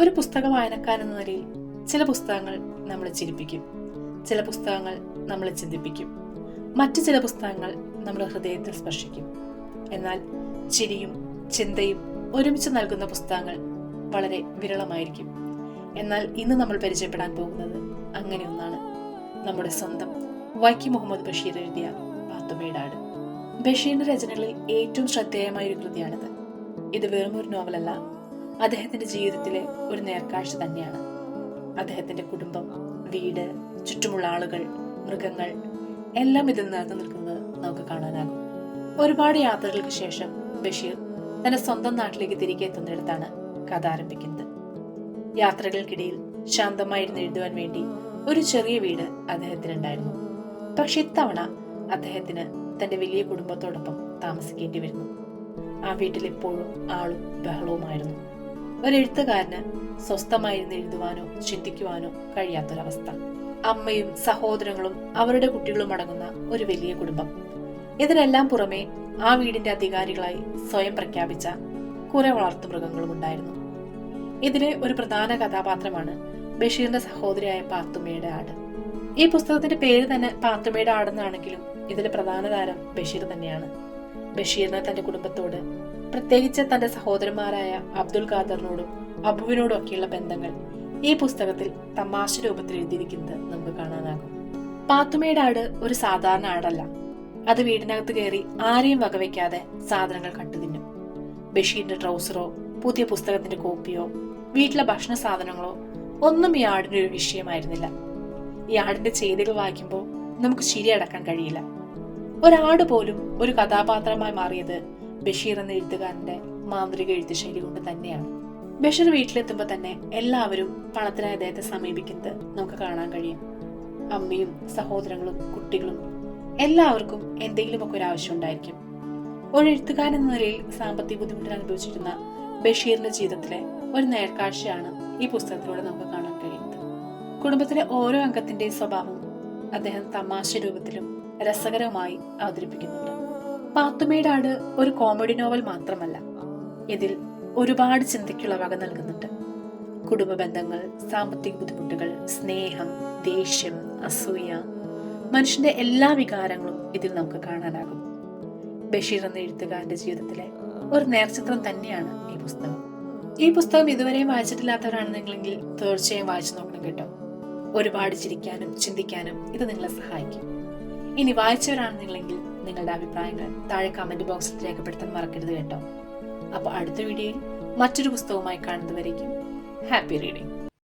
ഒരു പുസ്തക വായനക്കാരെന്ന നിലയിൽ ചില പുസ്തകങ്ങൾ നമ്മളെ ചിരിപ്പിക്കും, ചില പുസ്തകങ്ങൾ നമ്മളെ ചിന്തിപ്പിക്കും, മറ്റു ചില പുസ്തകങ്ങൾ നമ്മുടെ ഹൃദയത്തിൽ സ്പർശിക്കും. എന്നാൽ ചിരിയും ചിന്തയും ഒരുമിച്ച് നൽകുന്ന പുസ്തകങ്ങൾ വളരെ വിരളമായിരിക്കും. എന്നാൽ ഇന്ന് നമ്മൾ പരിചയപ്പെടാൻ പോകുന്നത് അങ്ങനെ ഒന്നാണ്. നമ്മുടെ സ്വന്തം വൈക്കം മുഹമ്മദ് ബഷീർ എഴുതിയ പാത്തുമ്മയുടെ ആട്. ബഷീറിന്റെ രചനകളിൽ ഏറ്റവും ശ്രദ്ധേയമായ ഒരു കൃതിയാണിത്. ഇത് വെറും ഒരു നോവലല്ല, അദ്ദേഹത്തിന്റെ ജീവിതത്തിലെ ഒരു നേർക്കാഴ്ച തന്നെയാണ്. അദ്ദേഹത്തിന്റെ കുടുംബം, വീട്, ചുറ്റുമുള്ള ആളുകൾ, മൃഗങ്ങൾ എല്ലാം ഇതിൽ നിറഞ്ഞു നിൽക്കുന്നത് നമുക്ക് കാണാനാകും. ഒരുപാട് യാത്രകൾക്ക് ശേഷം ബഷീർ തന്റെ സ്വന്തം നാട്ടിലേക്ക് തിരികെ എത്തുന്നിടത്താണ് കഥ ആരംഭിക്കുന്നത്. യാത്രകൾക്കിടയിൽ ശാന്തമായിരുന്നു എഴുതുവാൻ വേണ്ടി ഒരു ചെറിയ വീട് അദ്ദേഹത്തിനുണ്ടായിരുന്നു. പക്ഷെ ഇത്തവണ അദ്ദേഹത്തിന് തന്റെ വലിയ കുടുംബത്തോടൊപ്പം താമസിക്കേണ്ടി വരുന്നു. ആ വീട്ടിൽ എപ്പോഴും ആളും ബഹളവുമായിരുന്നു. ഒരു എഴുത്തുകാരന് സ്വസ്ഥമായിരുന്നു എഴുതുവാനോ ചിന്തിക്കുവാനോ കഴിയാത്തൊരവസ്ഥ. അമ്മയും സഹോദരങ്ങളും അവരുടെ കുട്ടികളും അടങ്ങുന്ന ഒരു വലിയ കുടുംബം. ഇതിനെല്ലാം പുറമെ ആ വീടിന്റെ അധികാരികളായി സ്വയം പ്രഖ്യാപിച്ച കുറെ വളർത്തുമൃഗങ്ങളും ഉണ്ടായിരുന്നു. ഇതിലെ ഒരു പ്രധാന കഥാപാത്രമാണ് ബഷീറിന്റെ സഹോദരിയായ പാത്തുമ്മയുടെ ആട്. ഈ പുസ്തകത്തിന്റെ പേര് തന്നെ പാത്തുമ്മയുടെ ആടെന്നാണെങ്കിലും ഇതിലെ പ്രധാന താരം ബഷീർ തന്നെയാണ്. ബഷീറിന് തന്റെ കുടുംബത്തോട്, പ്രത്യേകിച്ച് തന്റെ സഹോദരന്മാരായ അബ്ദുൽ ഖാദറിനോടും അബുവിനോടും ഒക്കെയുള്ള ബന്ധങ്ങൾ ഈ പുസ്തകത്തിൽ തമാശ രൂപത്തിൽ എഴുതിയിരിക്കുന്നത് നമുക്ക് കാണാനാകും. പാത്തുമ്മയുടെ ആട് ഒരു സാധാരണ ആടല്ല. അത് വീടിനകത്ത് കയറി ആരെയും വകവയ്ക്കാതെ സാധനങ്ങൾ കട്ടുതിന്നും. ബഷീറിന്റെ ട്രൗസറോ പുതിയ പുസ്തകത്തിന്റെ കോപ്പിയോ വീട്ടിലെ ഭക്ഷണ സാധനങ്ങളോ ഒന്നും ഈ ആടിന്റെ ഒരു വിഷയമായിരുന്നില്ല. ഈ ആടിന്റെ ചെയ്തികൾ വായിക്കുമ്പോൾ നമുക്ക് ചിരി അടക്കാൻ കഴിയില്ല. ഒരാട് പോലും ഒരു കഥാപാത്രമായി മാറിയത് ബഷീർ എന്ന എഴുത്തുകാരന്റെ മാന്ത്രിക എഴുത്ത് ശൈലി കൊണ്ട് തന്നെയാണ്. ബഷീർ വീട്ടിലെത്തുമ്പോൾ തന്നെ എല്ലാവരും പണത്തിനായി അദ്ദേഹത്തെ സമീപിക്കുന്നത് നമുക്ക് കാണാൻ കഴിയും. അമ്മയും സഹോദരങ്ങളും കുട്ടികളും എല്ലാവർക്കും എന്തെങ്കിലുമൊക്കെ ഒരു ആവശ്യം ഉണ്ടായിരിക്കും. ഒരു എഴുത്തുകാരൻ എന്ന നിലയിൽ സാമ്പത്തിക ബുദ്ധിമുട്ടിൽ അനുഭവിച്ചിരുന്ന ബഷീറിന്റെ ജീവിതത്തിലെ ഒരു നേർക്കാഴ്ചയാണ് ഈ പുസ്തകത്തിലൂടെ നമുക്ക് കാണാൻ കഴിയുന്നത്. കുടുംബത്തിലെ ഓരോ അംഗത്തിന്റെയും സ്വഭാവം അദ്ദേഹം തമാശ രൂപത്തിലും രസകരമായി അവതരിപ്പിക്കുന്നുണ്ട്. പാത്തുമ്മയുടെ ആട് ഒരു കോമഡി നോവൽ മാത്രമല്ല, ഇതിൽ ഒരുപാട് ചിന്തയ്ക്കുള്ള വക നൽകുന്നുണ്ട്. കുടുംബ ബന്ധങ്ങൾ, സാമ്പത്തിക ബുദ്ധിമുട്ടുകൾ, സ്നേഹം, ദേഷ്യം, അസൂയ, മനുഷ്യന്റെ എല്ലാ വികാരങ്ങളും ഇതിൽ നമുക്ക് കാണാനാകും. ബഷീർ എന്ന എഴുത്തുകാരന്റെ ജീവിതത്തിലെ ഒരു നേർചിത്രം തന്നെയാണ് ഈ പുസ്തകം. ഈ പുസ്തകം ഇതുവരെയും വായിച്ചിട്ടില്ലാത്തവരാണെന്നെങ്കിൽ തീർച്ചയായും വായിച്ചു നോക്കണം കേട്ടോ. ഒരുപാട് ചിരിക്കാനും ചിന്തിക്കാനും ഇത് നിങ്ങളെ സഹായിക്കും. ഇനി വായിച്ചവരാണെന്നുണ്ടെങ്കിൽ നിങ്ങളുടെ അഭിപ്രായങ്ങൾ താഴെ കമന്റ് ബോക്സിൽ രേഖപ്പെടുത്താൻ മറക്കരുത് കേട്ടോ. അപ്പോൾ അടുത്ത വീഡിയോയിൽ മറ്റൊരു പുസ്തകവുമായി കാണുന്നതുവരേക്കും ഹാപ്പി റീഡിംഗ്.